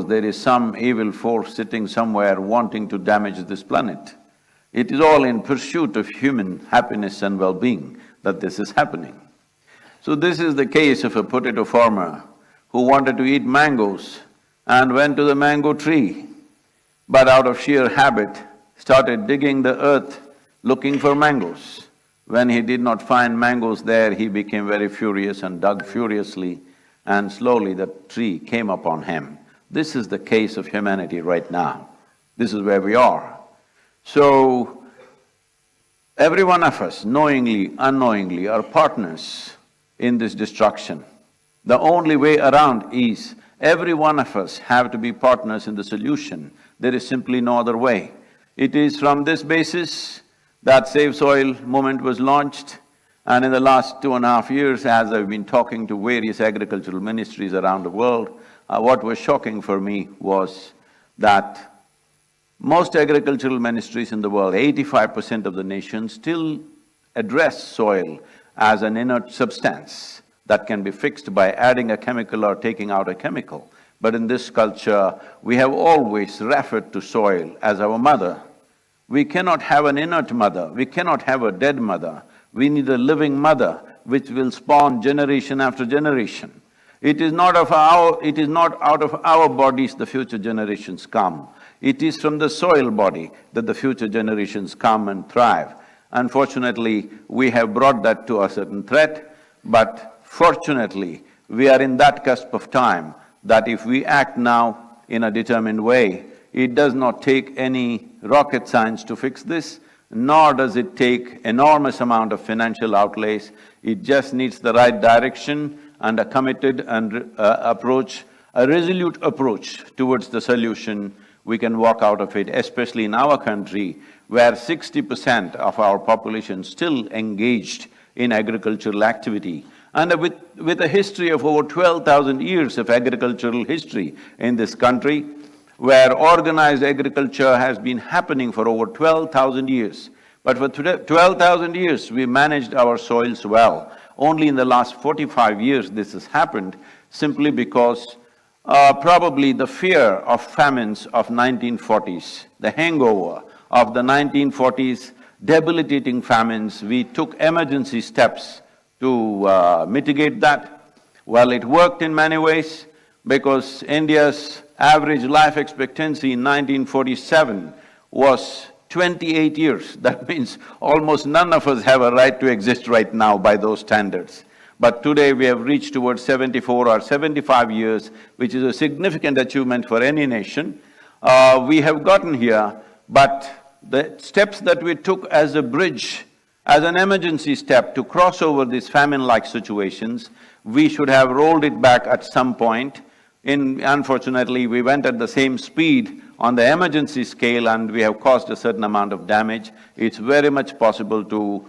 there is some evil force sitting somewhere wanting to damage this planet. It is all in pursuit of human happiness and well-being that this is happening. So this is the case of a potato farmer who wanted to eat mangoes and went to the mango tree, but out of sheer habit started digging the earth looking for mangoes. When he did not find mangoes there, he became very furious and dug furiously, and slowly the tree came upon him. This is the case of humanity right now. This is where we are. So, every one of us, knowingly, unknowingly, are partners in this destruction. The only way around is every one of us have to be partners in the solution. There is simply no other way. It is from this basis that Save Soil movement was launched, and in the last 2.5 years, as I've been talking to various agricultural ministries around the world, what was shocking for me was that most agricultural ministries in the world, 85% of the nation, still address soil as an inert substance that can be fixed by adding a chemical or taking out a chemical. But in this culture, we have always referred to soil as our mother. We cannot have an inert mother, we cannot have a dead mother. We need a living mother which will spawn generation after generation. It is not out of our bodies the future generations come. It is from the soil body that the future generations come and thrive. Unfortunately, we have brought that to a certain threat, but fortunately, we are in that cusp of time that if we act now in a determined way, it does not take any rocket science to fix this, nor does it take enormous amount of financial outlays. It just needs the right direction and a committed and approach, a resolute approach towards the solution. We can walk out of it, especially in our country, where 60% of our population still engaged in agricultural activity. And with a history of over 12,000 years of agricultural history in this country, where organized agriculture has been happening for over 12,000 years. But for 12,000 years, we managed our soils well. Only in the last 45 years this has happened, simply because probably the fear of famines of 1940s, the hangover of the 1940s, debilitating famines, we took emergency steps to mitigate that. Well, it worked in many ways, because India's average life expectancy in 1947 was 28 years. That means almost none of us have a right to exist right now by those standards. But today we have reached towards 74 or 75 years, which is a significant achievement for any nation. We have gotten here, but the steps that we took as a bridge, as an emergency step to cross over these famine-like situations, we should have rolled it back at some point. Unfortunately, we went at the same speed on the emergency scale and we have caused a certain amount of damage. It's very much possible to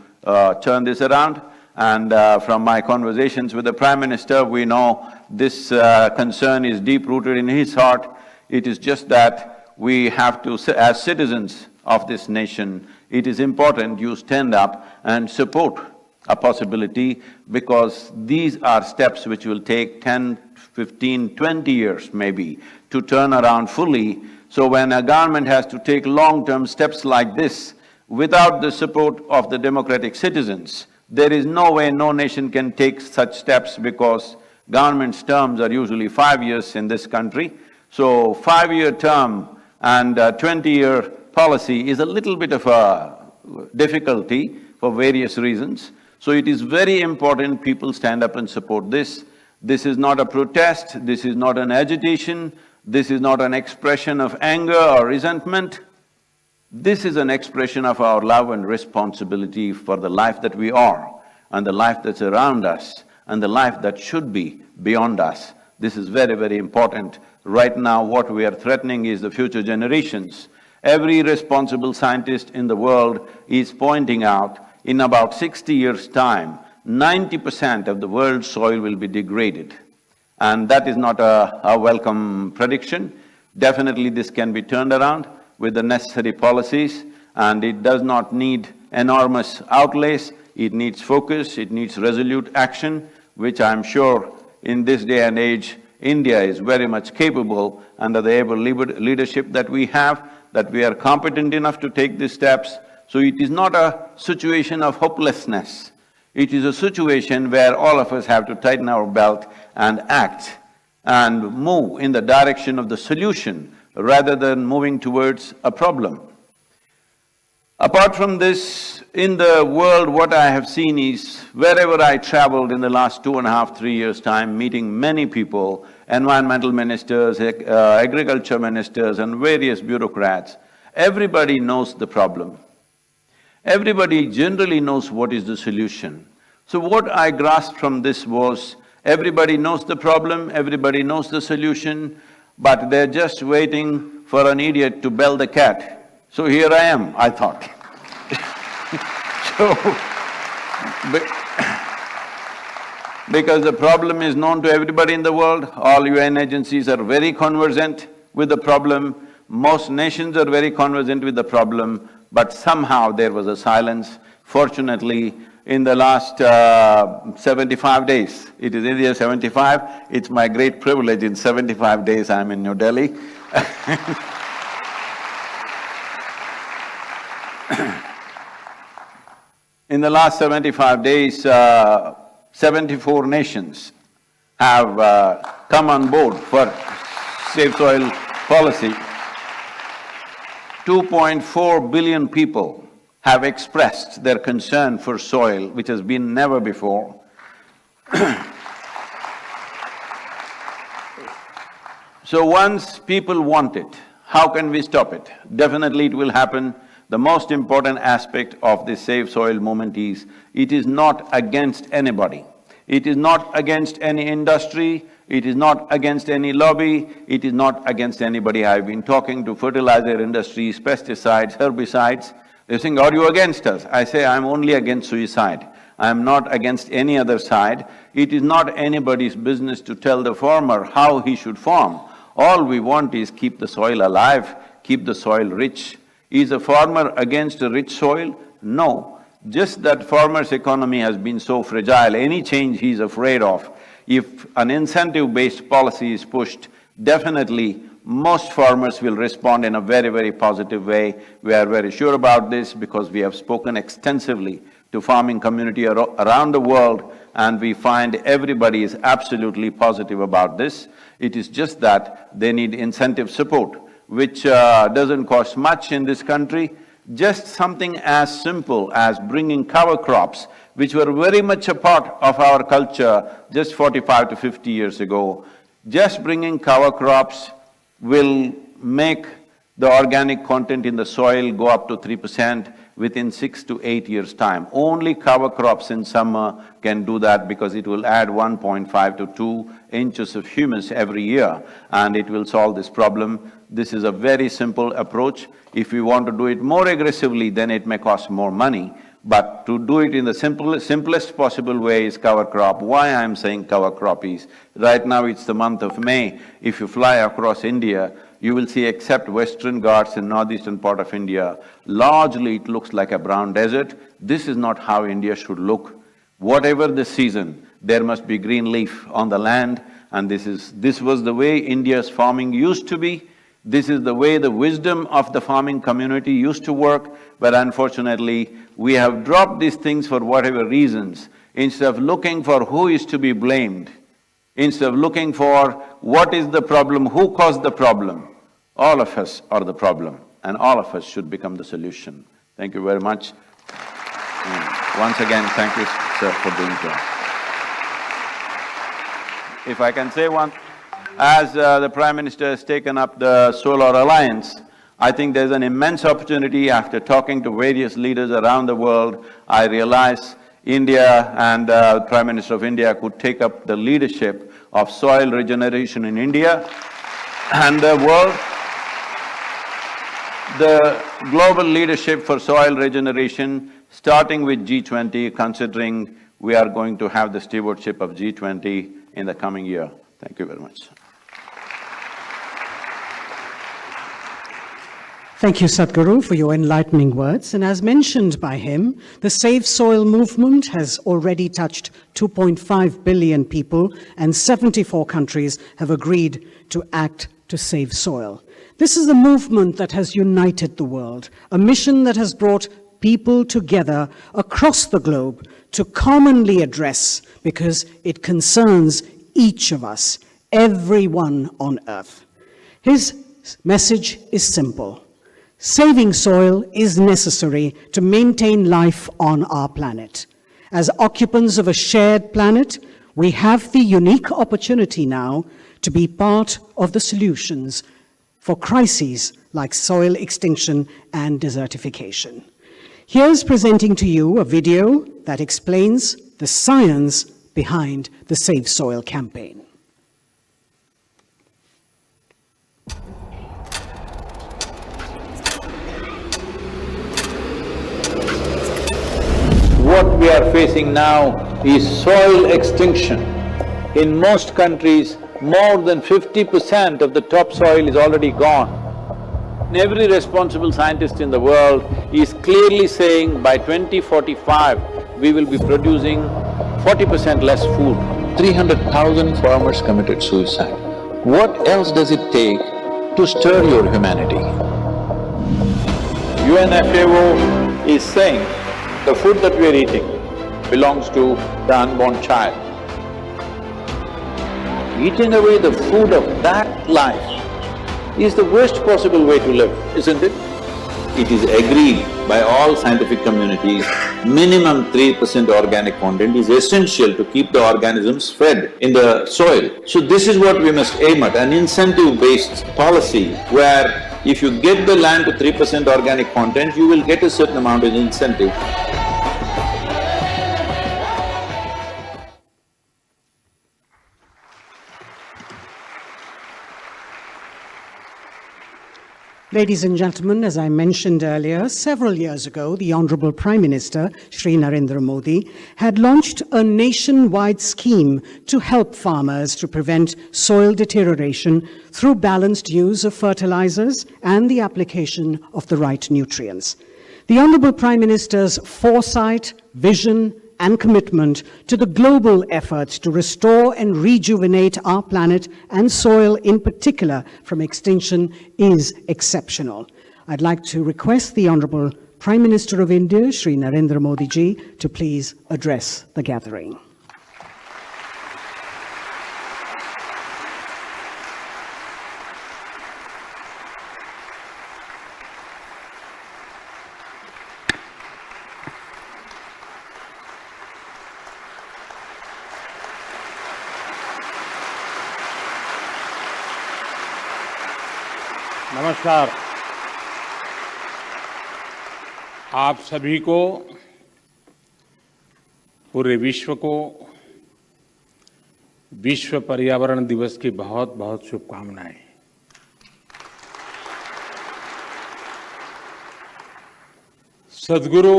turn this around, and from my conversations with the Prime Minister, we know this concern is deep-rooted in his heart. It is just that we have to, as citizens of this nation, it is important you stand up and support a possibility, because these are steps which will take 10, 15, 20 years maybe to turn around fully. So when a government has to take long-term steps like this without the support of the democratic citizens, there is no way no nation can take such steps, because government's terms are usually 5 years in this country. So 5-year term and 20-year policy is a little bit of a difficulty for various reasons. So it is very important people stand up and support this. This is not a protest, this is not an agitation, this is not an expression of anger or resentment. This is an expression of our love and responsibility for the life that we are, and the life that's around us, and the life that should be beyond us. This is very, very important. Right now, what we are threatening is the future generations. Every responsible scientist in the world is pointing out, in about 60 years' time, 90% of the world's soil will be degraded. And that is not a welcome prediction. Definitely this can be turned around with the necessary policies, and it does not need enormous outlays. It needs focus, it needs resolute action, which I'm sure in this day and age, India is very much capable under the able leadership that we have, that we are competent enough to take these steps. So it is not a situation of hopelessness. It is a situation where all of us have to tighten our belt and act and move in the direction of the solution rather than moving towards a problem. Apart from this, in the world what I have seen is, wherever I traveled in the last 2.5, 3 years' time, meeting many people, environmental ministers, agriculture ministers and various bureaucrats, everybody knows the problem. Everybody generally knows what is the solution. So what I grasped from this was, everybody knows the problem, everybody knows the solution, but they're just waiting for an idiot to bell the cat. So here I am, I thought. Because the problem is known to everybody in the world, all UN agencies are very conversant with the problem, most nations are very conversant with the problem, but somehow there was a silence. Fortunately, in the last 75 days, it is India 75, it's my great privilege, in 75 days I'm in New Delhi. In the last 75 days, 74 nations have come on board for safe soil policy. 2.4 billion people have expressed their concern for soil, which has been never before. So once people want it, how can we stop it? Definitely it will happen. The most important aspect of this Save Soil movement is, it is not against anybody. It is not against any industry, it is not against any lobby, it is not against anybody. I've been talking to fertilizer industries, pesticides, herbicides. They're saying, are you against us? I say, I'm only against suicide. I'm not against any other side. It is not anybody's business to tell the farmer how he should farm. All we want is keep the soil alive, keep the soil rich. Is a farmer against a rich soil? No. Just that farmer's economy has been so fragile, any change he's afraid of. If an incentive-based policy is pushed, definitely most farmers will respond in a very, very positive way. We are very sure about this because we have spoken extensively to farming community around the world, and we find everybody is absolutely positive about this. It is just that they need incentive support, which doesn't cost much in this country. Just something as simple as bringing cover crops, which were very much a part of our culture just 45 to 50 years ago. Just bringing cover crops will make the organic content in the soil go up to 3% within 6 to 8 years' time. Only cover crops in summer can do that because it will add 1.5 to 2 inches of humus every year, and it will solve this problem. This is a very simple approach. If we want to do it more aggressively, then it may cost more money. But to do it in the simplest possible way is cover crop. Why I'm saying cover crop is, right now it's the month of May. If you fly across India, you will see, except Western Ghats and northeastern part of India, largely it looks like a brown desert. This is not how India should look. Whatever the season, there must be green leaf on the land, and this was the way India's farming used to be. This is the way the wisdom of the farming community used to work, but unfortunately, we have dropped these things for whatever reasons. Instead of looking for who is to be blamed, instead of looking for what is the problem, who caused the problem, all of us are the problem, and all of us should become the solution. Thank you very much. And once again, thank you, sir, for being here. If I can say one, as the Prime Minister has taken up the Solar Alliance, I think there's an immense opportunity. After talking to various leaders around the world, I realize India and the Prime Minister of India could take up the leadership of soil regeneration in India and the world. The global leadership for soil regeneration, starting with G20, considering we are going to have the stewardship of G20 in the coming year. Thank you very much. Thank you, Sadhguru, for your enlightening words. And as mentioned by him, the Save Soil movement has already touched 2.5 billion people, and 74 countries have agreed to act to save soil. This is a movement that has united the world, a mission that has brought people together across the globe to commonly address, because it concerns each of us, everyone on earth. His message is simple. Saving soil is necessary to maintain life on our planet. As occupants of a shared planet, we have the unique opportunity now to be part of the solutions for crises like soil extinction and desertification. Here's presenting to you a video that explains the science behind the Save Soil campaign. What we are facing now is soil extinction. In most countries, more than 50% of the topsoil is already gone. Every responsible scientist in the world is clearly saying by 2045, we will be producing 40% less food. 300,000 farmers committed suicide. What else does it take to stir your humanity? UNFAO is saying the food that we are eating belongs to the unborn child. Eating away the food of that life is the worst possible way to live, isn't it? It is agreed by all scientific communities, minimum 3% organic content is essential to keep the organisms fed in the soil. So this is what we must aim at, an incentive-based policy where if you get the land to 3% organic content, you will get a certain amount of incentive. Ladies and gentlemen, as I mentioned earlier, several years ago, the Honorable Prime Minister, Shri Narendra Modi, had launched a nationwide scheme to help farmers to prevent soil deterioration through balanced use of fertilizers and the application of the right nutrients. The Honorable Prime Minister's foresight, vision, and commitment to the global efforts to restore and rejuvenate our planet and soil in particular from extinction is exceptional. I'd like to request the Honorable Prime Minister of India, Shri Narendra Modi ji, to please address the gathering. नमस्कार। आप सभी को, पूरे विश्व को विश्व पर्यावरण दिवस की बहुत बहुत शुभकामनाएं। सद्गुरु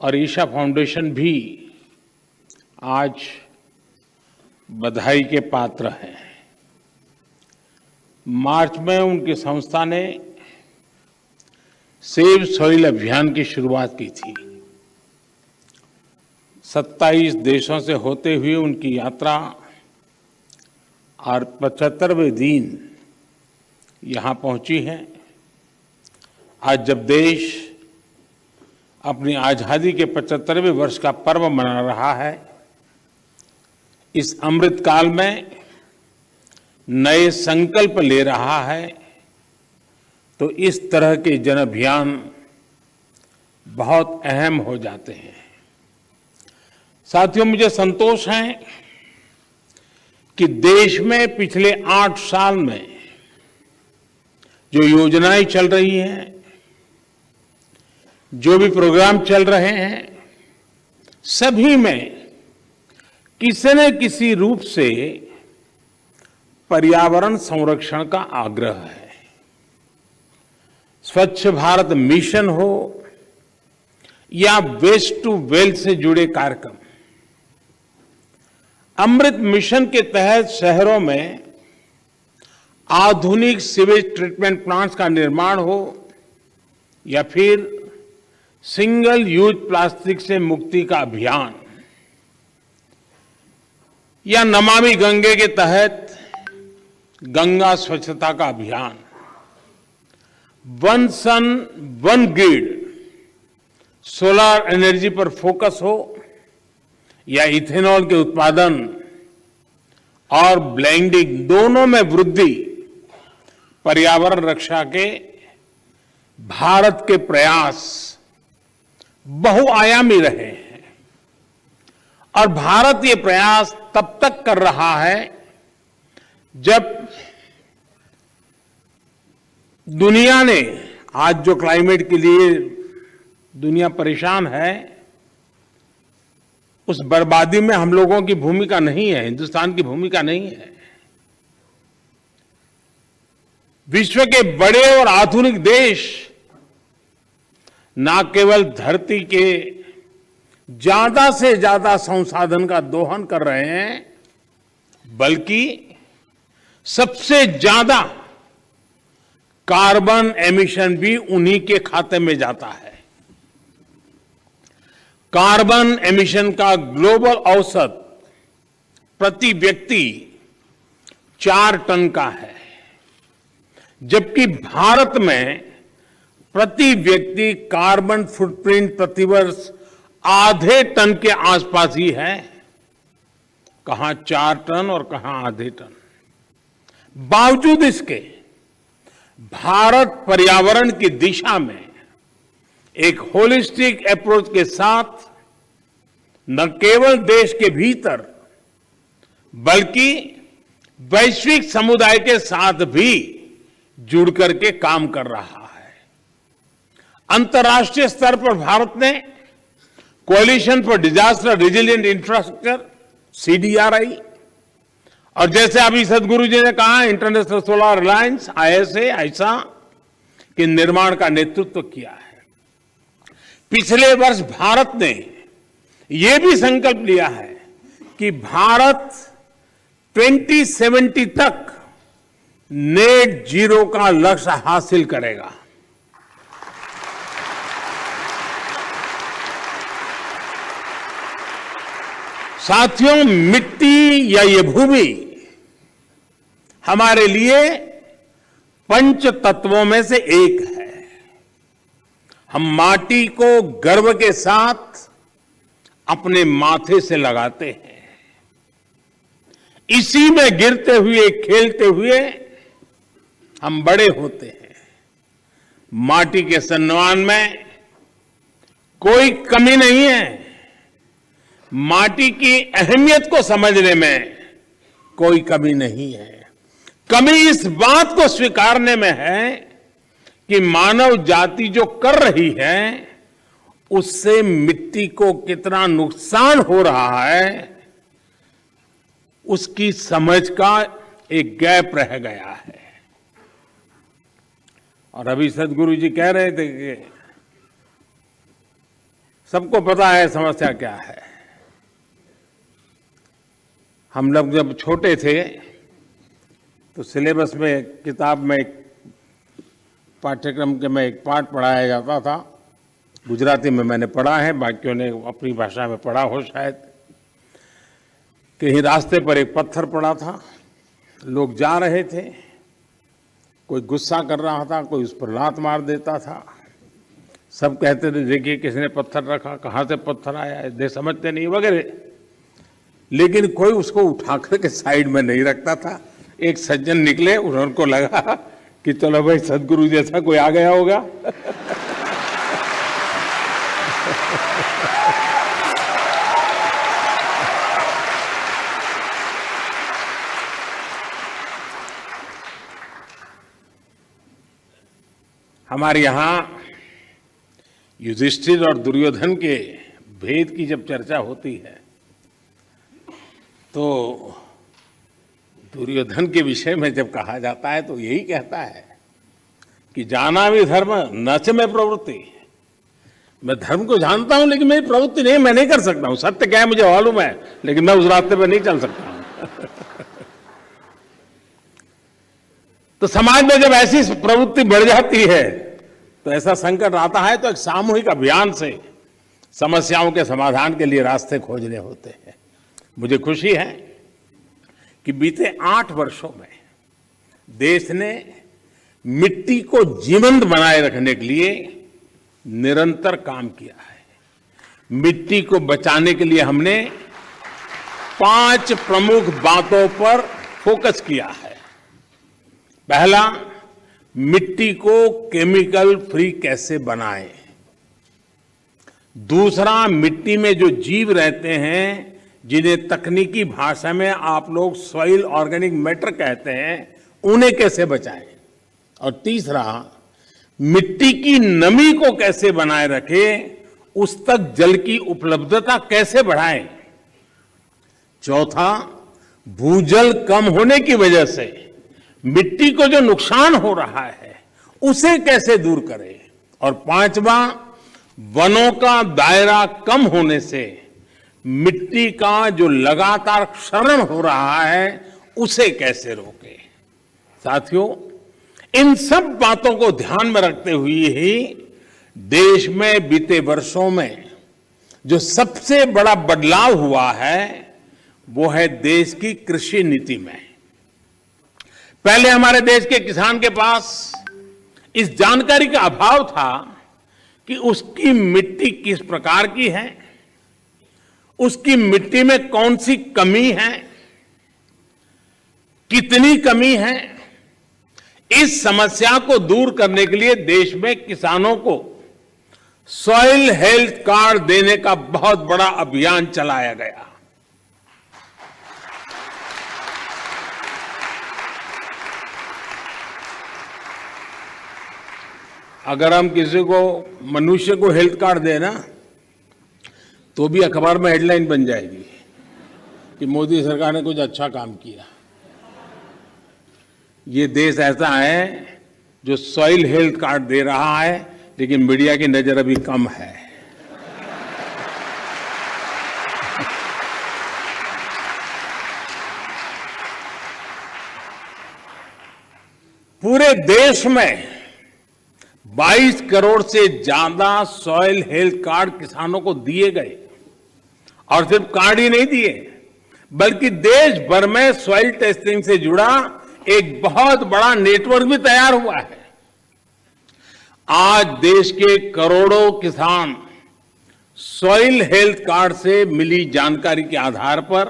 और ईशा फाउंडेशन भी आज बधाई के पात्र हैं। मार्च में उनकी संस्था ने सेव सॉइल अभियान की शुरुआत की थी। 27 देशों से होते हुए उनकी यात्रा और 75वें दिन यहाँ पहुंची है। आज जब देश अपनी आजादी के 75वें वर्ष का पर्व मना रहा है, इस अमृत काल में नए संकल्प ले रहा है, तो इस तरह के जन अभियान बहुत अहम हो जाते हैं। साथियों, मुझे संतोष है कि देश में पिछले 8 साल में जो योजनाएं चल रही हैं, जो भी प्रोग्राम चल रहे हैं, सभी में किसी न किसी रूप से पर्यावरण संरक्षण का आग्रह है। स्वच्छ भारत मिशन हो या वेस्ट टू वेल्थ से जुड़े कार्यक्रम, अमृत मिशन के तहत शहरों में आधुनिक सीवेज ट्रीटमेंट प्लांट्स का निर्माण हो या फिर सिंगल यूज प्लास्टिक से मुक्ति का अभियान, या नमामि गंगे के तहत गंगा स्वच्छता का अभियान, one sun one grid solar energy पर फोकस हो, या इथेनॉल के उत्पादन और ब्लेंडिंग दोनों में वृद्धि, पर्यावरण रक्षा के भारत के प्रयास बहुआयामी रहे हैं। और भारत ये प्रयास तब तक कर रहा है जब दुनिया ने, आज जो क्लाइमेट के लिए दुनिया परेशान है, उस बर्बादी में हम लोगों की भूमिका नहीं है, हिंदुस्तान की भूमिका नहीं है। विश्व के बड़े और आधुनिक देश न केवल धरती के ज्यादा से ज्यादा संसाधन का दोहन कर रहे हैं, बल्कि सबसे ज्यादा कार्बन एमिशन भी उन्हीं के खाते में जाता है। कार्बन एमिशन का ग्लोबल औसत प्रति व्यक्ति 4 टन का है, जबकि भारत में प्रति व्यक्ति कार्बन फुटप्रिंट प्रतिवर्ष आधे टन के आसपास ही है। कहां 4 टन और कहां आधे टन। बावजूद इसके भारत पर्यावरण की दिशा में एक होलिस्टिक अप्रोच के साथ न केवल देश के भीतर बल्कि वैश्विक समुदाय के साथ भी जुड़ करके काम कर रहा है। अंतर्राष्ट्रीय स्तर पर भारत ने coalition for disaster resilient infrastructure CDRI और जैसे अभी सदगुरु जी ने कहा इंटरनेशनल सोलर अलायंस ISA के निर्माण का नेतृत्व किया है। पिछले वर्ष भारत ने यह भी संकल्प लिया है कि भारत 2070 तक नेट जीरो का लक्ष्य हासिल करेगा। साथियों, मिट्टी या ये भूमि हमारे लिए पंच तत्वों में से एक है। हम माटी को गर्व के साथ अपने माथे से लगाते हैं, इसी में गिरते हुए खेलते हुए हम बड़े होते हैं। माटी के सम्मान में कोई कमी नहीं है। माटी की अहमियत को समझने में कोई कमी नहीं है। कमी इस बात को स्वीकारने में है कि मानव जाति जो कर रही है उससे मिट्टी को कितना नुकसान हो रहा है, उसकी समझ का एक गैप रह गया है। और अभी सदगुरु जी कह रहे थे कि सबको पता है समस्या क्या है। हम लोग जब छोटे थे तो सिलेबस में, किताब में, पाठ्यक्रम के में एक पाठ पढ़ाया जाता था। गुजराती में मैंने पढ़ा है, बाकियों ने अपनी भाषा में पढ़ा हो शायद। कहीं रास्ते पर एक पत्थर पड़ा था, लोग जा रहे थे, कोई गुस्सा कर रहा था, कोई उस पर लात मार देता था। सब कहते थे देखिए किसने पत्थर रखा, कहाँ से पत्थर आया है, दे समझते नहीं वगैरह। लेकिन कोई उसको उठा करके साइड में नहीं रखता था। एक सज्जन निकले, उनको लगा कि चलो भाई सदगुरु जैसा कोई आ गया होगा। हमारे यहां युधिष्ठिर और दुर्योधन के भेद की जब चर्चा होती है तो दुर्योधन के विषय में जब कहा जाता है तो यही कहता है कि जाना भी धर्म न च में प्रवृत्ति। मैं धर्म को जानता हूं लेकिन मेरी प्रवृत्ति नहीं, मैं नहीं कर सकता हूं। सत्य क्या है मुझे मालूम है, लेकिन मैं उस रास्ते पर नहीं चल सकता हूं। तो समाज में जब ऐसी प्रवृत्ति बढ़ जाती है तो ऐसा संकट आता है तो एक सामूहिक अभियान से समस्याओं के समाधान के लिए रास्ते खोजने होते हैं। मुझे खुशी है कि बीते 8 वर्षों में देश ने मिट्टी को जीवंत बनाए रखने के लिए निरंतर काम किया है। मिट्टी को बचाने के लिए हमने 5 प्रमुख बातों पर फोकस किया है। पहला, मिट्टी को केमिकल फ्री कैसे बनाएं। दूसरा, मिट्टी में जो जीव रहते हैं जिन्हें तकनीकी भाषा में आप लोग सॉइल ऑर्गेनिक मैटर कहते हैं, उन्हें कैसे बचाएं। और तीसरा, मिट्टी की नमी को कैसे बनाए रखें, उस तक जल की उपलब्धता कैसे बढ़ाएं। चौथा, भूजल कम होने की वजह से मिट्टी को जो नुकसान हो रहा है उसे कैसे दूर करें। और पांचवा, वनों का दायरा कम होने से मिट्टी का जो लगातार क्षरण हो रहा है उसे कैसे रोकें। साथियों, इन सब बातों को ध्यान में रखते हुए ही देश में बीते वर्षों में जो सबसे बड़ा बदलाव हुआ है वो है देश की कृषि नीति में। पहले हमारे देश के किसान के पास इस जानकारी का अभाव था कि उसकी मिट्टी किस प्रकार की है, उसकी मिट्टी में कौन सी कमी है, कितनी कमी है। इस समस्या को दूर करने के लिए देश में किसानों को सॉइल हेल्थ कार्ड देने का बहुत बड़ा अभियान चलाया गया। अगर हम किसी को, मनुष्य को हेल्थ कार्ड देना तो भी अखबार में हेडलाइन बन जाएगी कि मोदी सरकार ने कुछ अच्छा काम किया। ये देश ऐसा है जो सॉइल हेल्थ कार्ड दे रहा है, लेकिन मीडिया की नजर अभी कम है। पूरे देश में 22 करोड़ से ज्यादा सॉइल हेल्थ कार्ड किसानों को दिए गए। और सिर्फ कार्ड ही नहीं दिए, बल्कि देश भर में सॉइल टेस्टिंग से जुड़ा एक बहुत बड़ा नेटवर्क भी तैयार हुआ है। आज देश के करोड़ों किसान सॉइल हेल्थ कार्ड से मिली जानकारी के आधार पर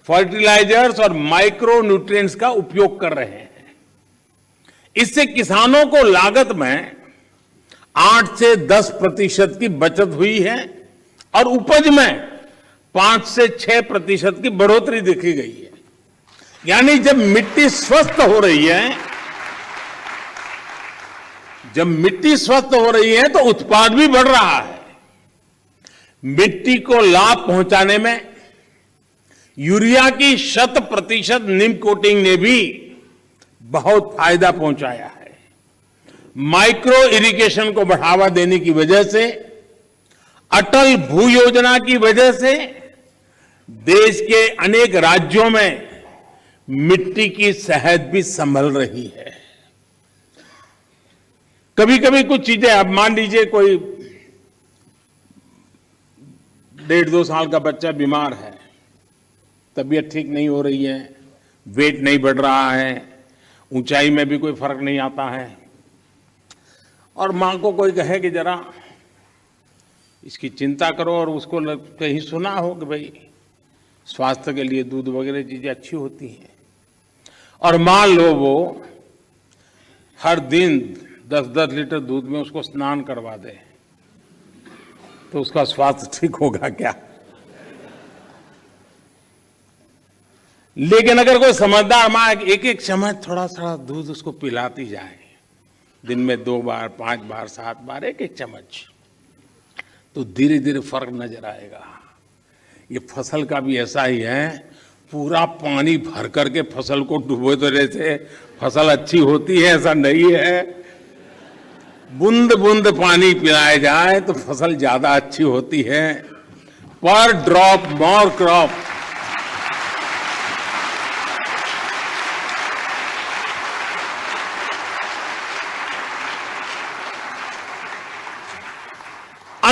फर्टिलाइजर्स और माइक्रो न्यूट्रिएंट्स का उपयोग कर रहे हैं। इससे किसानों को लागत में 8 से 10% की बचत हुई है और उपज में 5 से 6% की बढ़ोतरी देखी गई है। यानी जब मिट्टी स्वस्थ हो रही है, तो उत्पाद भी बढ़ रहा है। मिट्टी को लाभ पहुंचाने में यूरिया की 100% नीम कोटिंग ने भी बहुत फायदा पहुंचाया है। माइक्रो इरिगेशन को बढ़ावा देने की वजह से, अटल भू योजना की वजह से देश के अनेक राज्यों में मिट्टी की सेहत भी संभल रही है। कभी कभी कुछ चीजें, अब मान लीजिए कोई 1.5-2 साल का बच्चा बीमार है, तबीयत ठीक नहीं हो रही है, वेट नहीं बढ़ रहा है, ऊंचाई में भी कोई फर्क नहीं आता है, और मां को कोई कहे कि जरा इसकी चिंता करो, और उसको कहीं सुना हो कि भाई स्वास्थ्य के लिए दूध वगैरह चीजें अच्छी होती हैं, और मान लो वो हर दिन 10-10 लीटर दूध में उसको स्नान करवा दे, तो उसका स्वास्थ्य ठीक होगा क्या? लेकिन अगर कोई समझदार मां एक चम्मच थोड़ा सा दूध उसको पिलाती जाए, दिन में 2 बार, 5 बार, 7 बार, एक चम्मच, तो धीरे धीरे फर्क नजर आएगा। ये फसल का भी ऐसा ही है, पूरा पानी भर करके फसल को डुबो तो जैसे फसल अच्छी होती है, ऐसा नहीं है। बूंद बूंद पानी पिलाया जाए तो फसल ज्यादा अच्छी होती है। पर ड्रॉप मोर क्रॉप।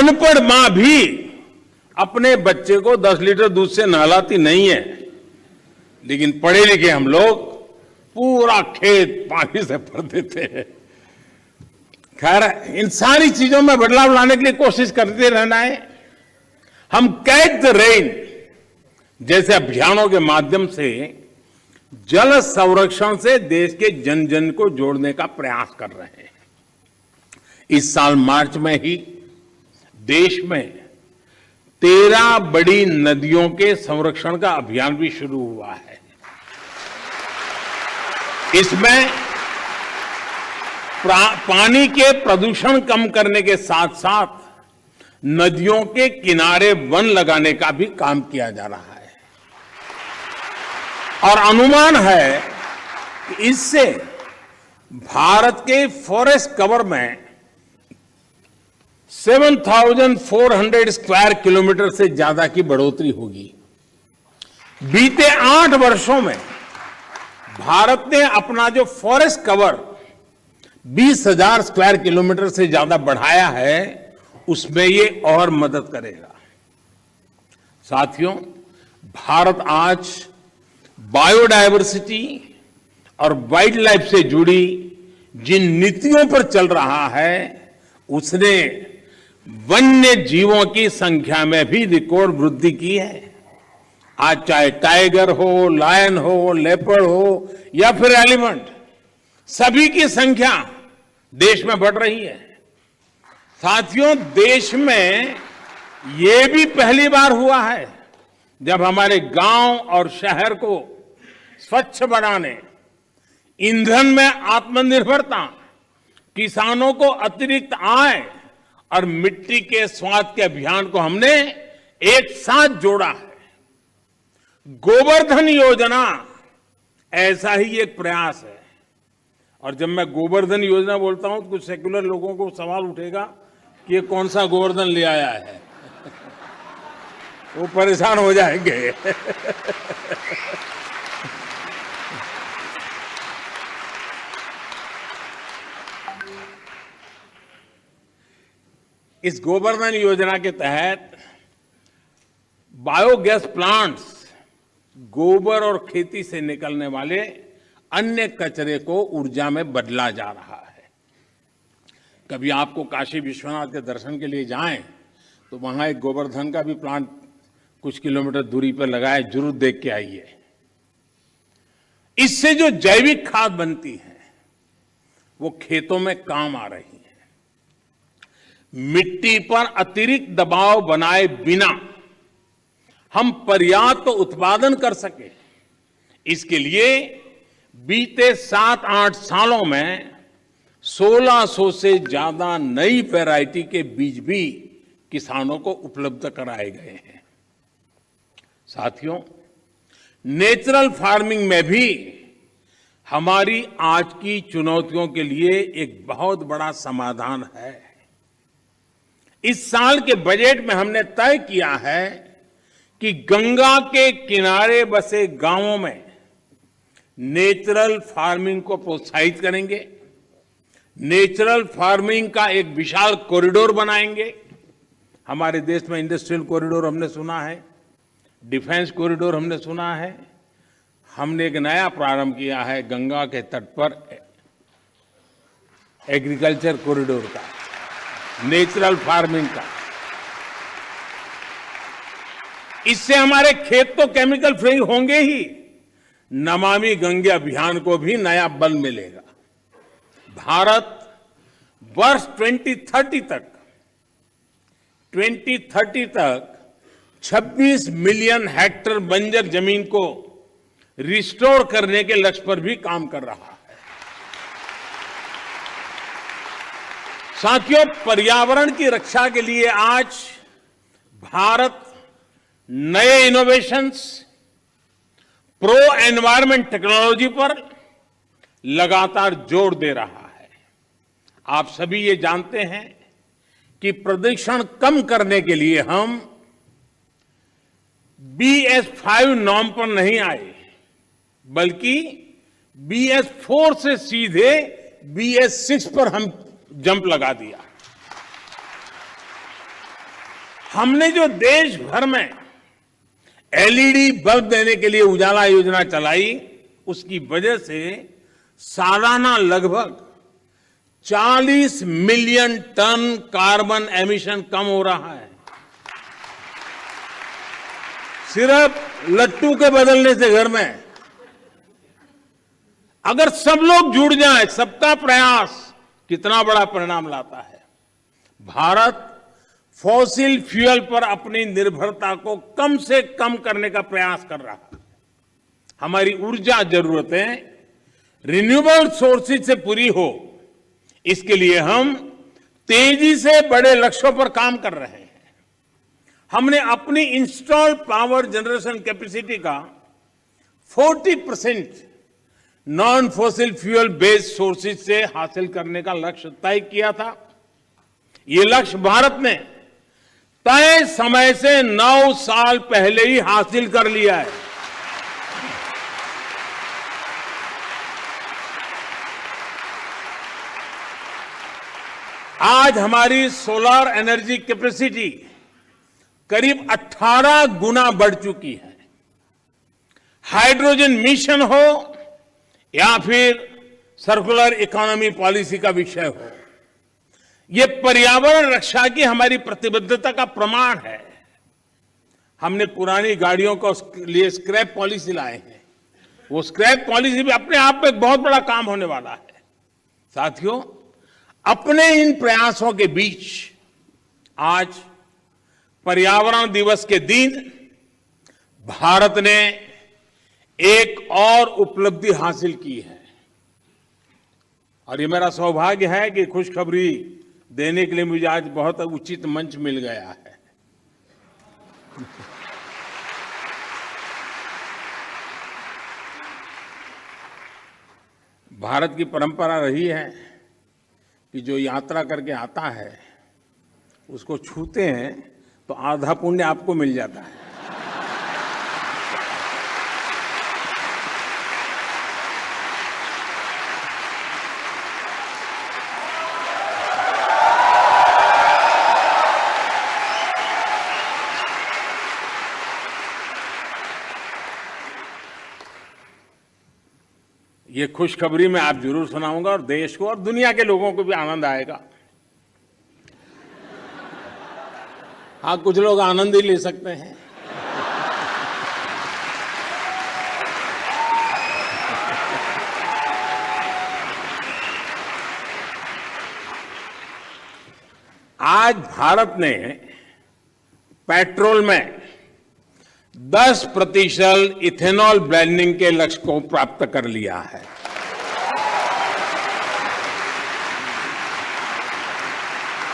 अनपढ़ मां भी अपने बच्चे को 10 लीटर दूध से नहलाती नहीं है, लेकिन पढ़े लिखे हम लोग पूरा खेत पानी से भर देते हैं। खैर, इन सारी चीजों में बदलाव लाने के लिए कोशिश करते रहना है। हम कैच द रेन जैसे अभियानों के माध्यम से जल संरक्षण से देश के जन जन को जोड़ने का प्रयास कर रहे हैं। इस साल मार्च में ही देश में 13 बड़ी नदियों के संरक्षण का अभियान भी शुरू हुआ है। इसमें पानी के प्रदूषण कम करने के साथ साथ नदियों के किनारे वन लगाने का भी काम किया जा रहा है और अनुमान है कि इससे भारत के फॉरेस्ट कवर में 7,400 स्क्वायर किलोमीटर से ज्यादा की बढ़ोतरी होगी। बीते 8 वर्षों में भारत ने अपना जो फॉरेस्ट कवर 20,000 स्क्वायर किलोमीटर से ज्यादा बढ़ाया है, उसमें ये और मदद करेगा। साथियों, भारत आज बायोडायवर्सिटी और वाइल्ड लाइफ से जुड़ी जिन नीतियों पर चल रहा है, उसने वन्य जीवों की संख्या में भी रिकॉर्ड वृद्धि की है। आज चाहे टाइगर हो, लायन हो, लेपर्ड हो या फिर एलिफेंट, सभी की संख्या देश में बढ़ रही है। साथियों, देश में ये भी पहली बार हुआ है जब हमारे गांव और शहर को स्वच्छ बनाने, ईंधन में आत्मनिर्भरता, किसानों को अतिरिक्त आय और मिट्टी के स्वाद के अभियान को हमने एक साथ जोड़ा है। गोवर्धन योजना ऐसा ही एक प्रयास है। और जब मैं गोवर्धन योजना बोलता हूं तो कुछ सेक्युलर लोगों को सवाल उठेगा कि ये कौन सा गोवर्धन ले आया है। वो परेशान हो जाएंगे। इस गोवर्धन योजना के तहत बायोगैस प्लांट्स गोबर और खेती से निकलने वाले अन्य कचरे को ऊर्जा में बदला जा रहा है। कभी आपको काशी विश्वनाथ के दर्शन के लिए जाएं तो वहां एक गोवर्धन का भी प्लांट कुछ किलोमीटर दूरी पर लगा है, जरूर देख के आइए। इससे जो जैविक खाद बनती है वो खेतों में काम आ रही है। मिट्टी पर अतिरिक्त दबाव बनाए बिना हम पर्याप्त उत्पादन कर सके, इसके लिए बीते 7-8 सालों में 1600 से ज्यादा नई वैरायटी के बीज भी किसानों को उपलब्ध कराए गए हैं। साथियों, नेचुरल फार्मिंग में भी हमारी आज की चुनौतियों के लिए एक बहुत बड़ा समाधान है। इस साल के बजट में हमने तय किया है कि गंगा के किनारे बसे गांवों में नेचुरल फार्मिंग को प्रोत्साहित करेंगे। नेचुरल फार्मिंग का एक विशाल कॉरिडोर बनाएंगे। हमारे देश में इंडस्ट्रियल कॉरिडोर हमने सुना है, डिफेंस कॉरिडोर हमने सुना है। हमने एक नया प्रारंभ किया है गंगा के तट पर एग्रीकल्चर कॉरिडोर का, नेचुरल फार्मिंग का। इससे हमारे खेत तो केमिकल फ्री होंगे ही, नमामि गंगे अभियान को भी नया बल मिलेगा। भारत वर्ष 2030 तक 26 मिलियन हेक्टेयर बंजर जमीन को रिस्टोर करने के लक्ष्य पर भी काम कर रहा है। साथियों, पर्यावरण की रक्षा के लिए आज भारत नए इनोवेशंस, प्रो एनवायरमेंट टेक्नोलॉजी पर लगातार जोर दे रहा है। आप सभी ये जानते हैं कि प्रदूषण कम करने के लिए हम BS5 नॉर्म पर नहीं आए, बल्कि BS4 से सीधे BS6 पर हम जंप लगा दिया। हमने जो देश भर में एलईडी बल्ब देने के लिए उजाला योजना चलाई, उसकी वजह से सालाना लगभग 40 मिलियन टन कार्बन एमिशन कम हो रहा है। सिर्फ लट्टू के बदलने से घर में अगर सब लोग जुड़ जाएं, सबका प्रयास कितना बड़ा परिणाम लाता है। भारत फॉसिल फ्यूल पर अपनी निर्भरता को कम से कम करने का प्रयास कर रहा है। हमारी ऊर्जा जरूरतें रिन्यूएबल सोर्सेज से पूरी हो, इसके लिए हम तेजी से बड़े लक्ष्यों पर काम कर रहे हैं। हमने अपनी इंस्टॉल्ड पावर जनरेशन कैपेसिटी का 40% non fossil fuel based sources से हासिल करने का लक्ष्य तय किया था। ये लक्ष्य भारत ने तय समय से 9 साल पहले ही हासिल कर लिया है। आज हमारी सोलर एनर्जी कैपेसिटी करीब 18 गुना बढ़ चुकी है। हाइड्रोजन मिशन हो या फिर सर्कुलर इकोनॉमी पॉलिसी का विषय हो, ये पर्यावरण रक्षा की हमारी प्रतिबद्धता का प्रमाण है। हमने पुरानी गाड़ियों को लिए स्क्रैप पॉलिसी लाए हैं। वो स्क्रैप पॉलिसी भी अपने आप में एक बहुत बड़ा काम होने वाला है। साथियों, अपने इन प्रयासों के बीच आज पर्यावरण दिवस के दिन भारत ने एक और उपलब्धि हासिल की है और ये मेरा सौभाग्य है कि खुशखबरी देने के लिए मुझे आज बहुत उचित मंच मिल गया है। भारत की परंपरा रही है कि जो यात्रा करके आता है उसको छूते हैं तो आधा पुण्य आपको मिल जाता है। ये खुशखबरी मैं आप जरूर सुनाऊंगा और देश को और दुनिया के लोगों को भी आनंद आएगा। हाँ, कुछ लोग आनंद ही ले सकते हैं। आज भारत ने पेट्रोल में 10% इथेनॉल ब्लेंडिंग के लक्ष्य को प्राप्त कर लिया है।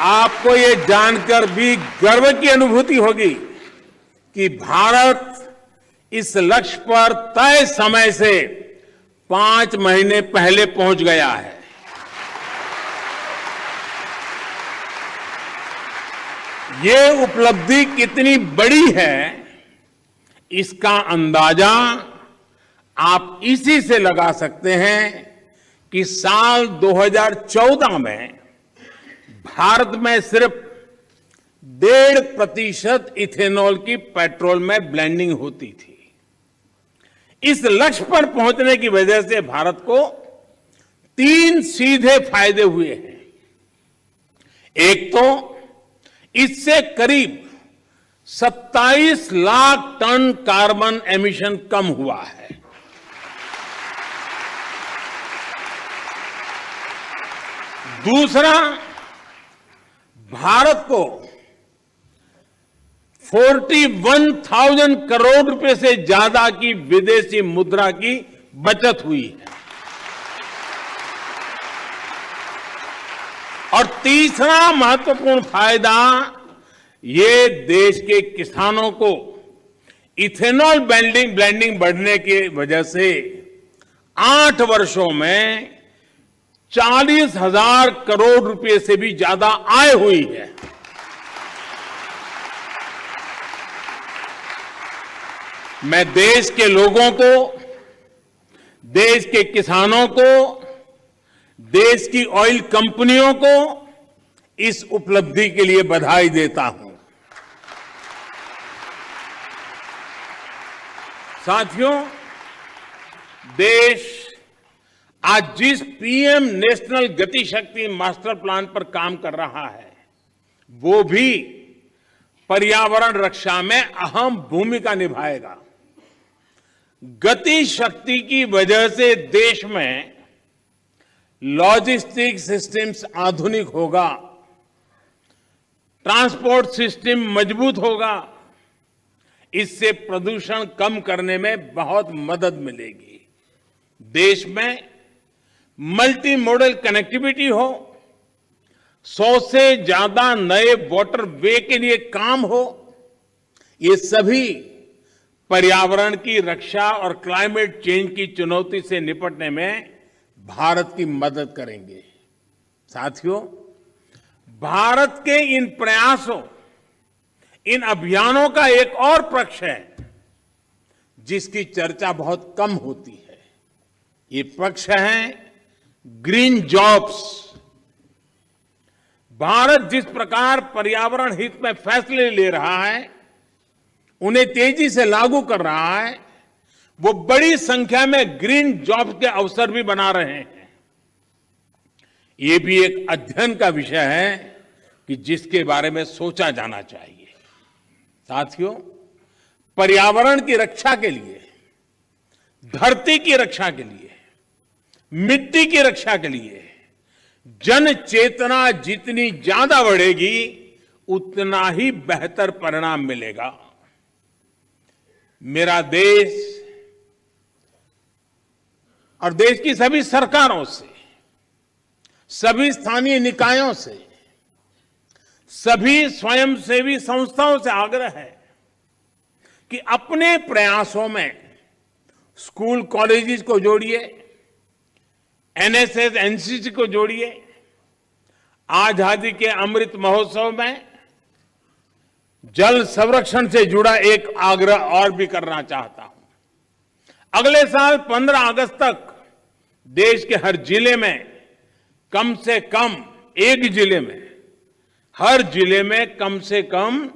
आपको ये जानकर भी गर्व की अनुभूति होगी कि भारत इस लक्ष्य पर तय समय से 5 महीने पहले पहुंच गया है। ये उपलब्धि कितनी बड़ी है, इसका अंदाजा आप इसी से लगा सकते हैं कि साल 2014 में भारत में सिर्फ 1.5% इथेनॉल की पेट्रोल में ब्लेंडिंग होती थी। इस लक्ष्य पर पहुंचने की वजह से भारत को 3 सीधे फायदे हुए हैं। एक तो इससे करीब 27 लाख टन कार्बन एमिशन कम हुआ है। दूसरा, भारत को 41,000 करोड़ रुपए से ज्यादा की विदेशी मुद्रा की बचत हुई है। और तीसरा महत्वपूर्ण फायदा, ये देश के किसानों को इथेनॉल ब्लेंडिंग बढ़ने की वजह से 8 वर्षों में 40,000 करोड़ रुपए से भी ज्यादा आय हुई है। मैं देश के लोगों को, देश के किसानों को, देश की ऑयल कंपनियों को इस उपलब्धि के लिए बधाई देता हूं। साथियों, देश आज जिस पीएम नेशनल गति शक्ति मास्टर प्लान पर काम कर रहा है, वो भी पर्यावरण रक्षा में अहम भूमिका निभाएगा। गति शक्ति की वजह से देश में लॉजिस्टिक सिस्टम्स आधुनिक होगा, ट्रांसपोर्ट सिस्टम मजबूत होगा। इससे प्रदूषण कम करने में बहुत मदद मिलेगी। देश में मल्टी मॉडल कनेक्टिविटी हो, 100 से ज्यादा नए वाटरवे के लिए काम हो, ये सभी पर्यावरण की रक्षा और क्लाइमेट चेंज की चुनौती से निपटने में भारत की मदद करेंगे। साथियों, भारत के इन प्रयासों, इन अभियानों का एक और पक्ष है जिसकी चर्चा बहुत कम होती है। ये पक्ष है ग्रीन जॉब्स। भारत जिस प्रकार पर्यावरण हित में फैसले ले रहा है, उन्हें तेजी से लागू कर रहा है, वो बड़ी संख्या में ग्रीन जॉब्स के अवसर भी बना रहे हैं। ये भी एक अध्ययन का विषय है कि जिसके बारे में सोचा जाना चाहिए। साथियों, पर्यावरण की रक्षा के लिए, धरती की रक्षा के लिए, मिट्टी की रक्षा के लिए जन चेतना जितनी ज्यादा बढ़ेगी, उतना ही बेहतर परिणाम मिलेगा। मेरा देश और देश की सभी सरकारों से, सभी स्थानीय निकायों से, सभी स्वयंसेवी संस्थाओं से आग्रह है कि अपने प्रयासों में स्कूल कॉलेजेस को जोड़िए, एनएसएस एनसीसी को जोड़िए। आजादी के अमृत महोत्सव में जल संरक्षण से जुड़ा एक आग्रह और भी करना चाहता हूं। अगले साल 15 अगस्त तक देश के हर जिले में कम से कम एक जिले में, हर जिले में कम से कम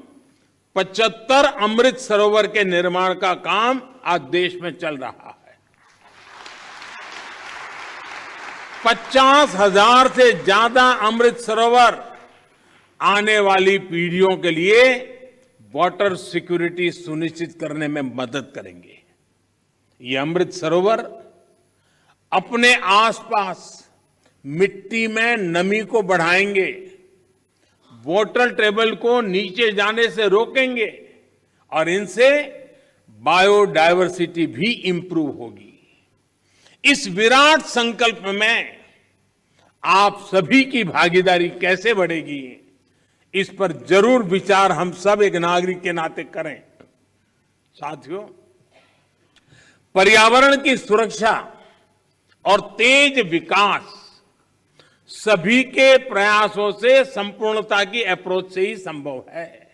75 अमृत सरोवर के निर्माण का काम आज देश में चल रहा है। 50,000 से ज्यादा अमृत सरोवर आने वाली पीढ़ियों के लिए वाटर सिक्योरिटी सुनिश्चित करने में मदद करेंगे। ये अमृत सरोवर अपने आसपास मिट्टी में नमी को बढ़ाएंगे, वाटर टेबल को नीचे जाने से रोकेंगे और इनसे बायोडायवर्सिटी भी इंप्रूव होगी। इस विराट संकल्प में आप सभी की भागीदारी कैसे बढ़ेगी, इस पर जरूर विचार हम सब एक नागरिक के नाते करें। साथियों, पर्यावरण की सुरक्षा और तेज विकास सभी के प्रयासों से संपूर्णता की अप्रोच से ही संभव है।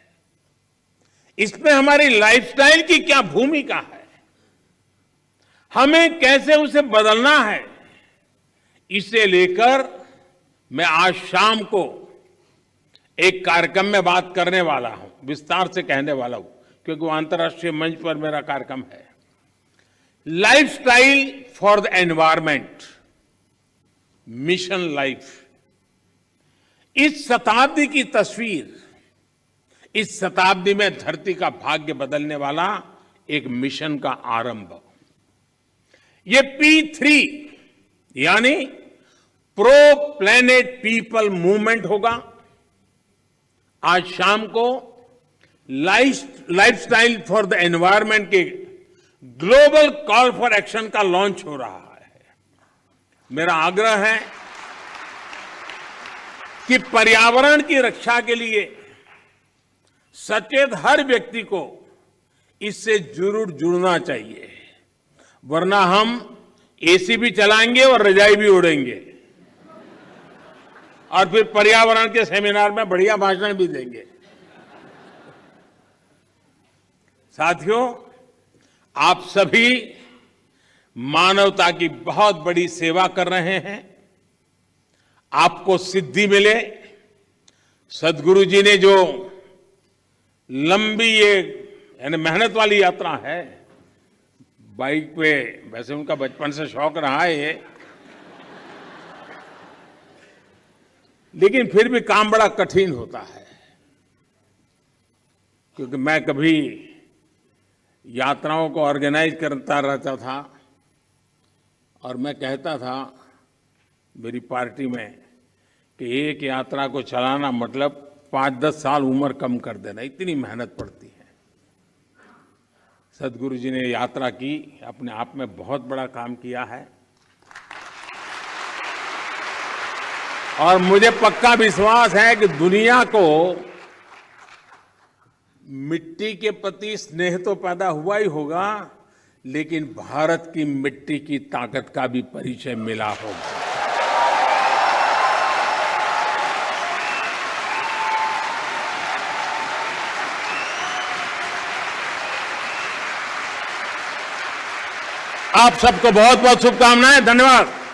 इसमें हमारी लाइफस्टाइल की क्या भूमिका है, हमें कैसे उसे बदलना है, इसे लेकर मैं आज शाम को एक कार्यक्रम में बात करने वाला हूं, विस्तार से कहने वाला हूं, क्योंकि वो अंतर्राष्ट्रीय मंच पर मेरा कार्यक्रम है। Lifestyle for the environment, mission life. इस शताब्दी की तस्वीर, इस शताब्दी में धरती का भाग्य बदलने वाला एक मिशन का आरंभ। ये P3 यानी प्रो प्लेनेट पीपल मूवमेंट होगा। आज शाम को लाइफस्टाइल फॉर द एनवायरमेंट के ग्लोबल कॉल फॉर एक्शन का लॉन्च हो रहा है। मेरा आग्रह है कि पर्यावरण की रक्षा के लिए सचेत हर व्यक्ति को इससे जरूर जुड़ना चाहिए, वरना हम एसी भी चलाएंगे और रजाई भी उड़ेंगे और फिर पर्यावरण के सेमिनार में बढ़िया भाषण भी देंगे। साथियों, आप सभी मानवता की बहुत बड़ी सेवा कर रहे हैं। आपको सिद्धि मिले। सदगुरु जी ने जो लंबी ये यानी मेहनत वाली यात्रा है, बाइक पे, वैसे उनका बचपन से शौक रहा है ये, लेकिन फिर भी काम बड़ा कठिन होता है, क्योंकि मैं कभी यात्राओं को ऑर्गेनाइज करता रहता था और मैं कहता था मेरी पार्टी में कि एक यात्रा को चलाना मतलब 5-10 साल उम्र कम कर देना, इतनी मेहनत पड़ती है। सद्गुरु जी ने यात्रा की, अपने आप में बहुत बड़ा काम किया है और मुझे पक्का विश्वास है कि दुनिया को मिट्टी के प्रति स्नेह तो पैदा हुआ ही होगा, लेकिन भारत की मिट्टी की ताकत का भी परिचय मिला होगा। आप सबको बहुत बहुत शुभकामनाएं। धन्यवाद।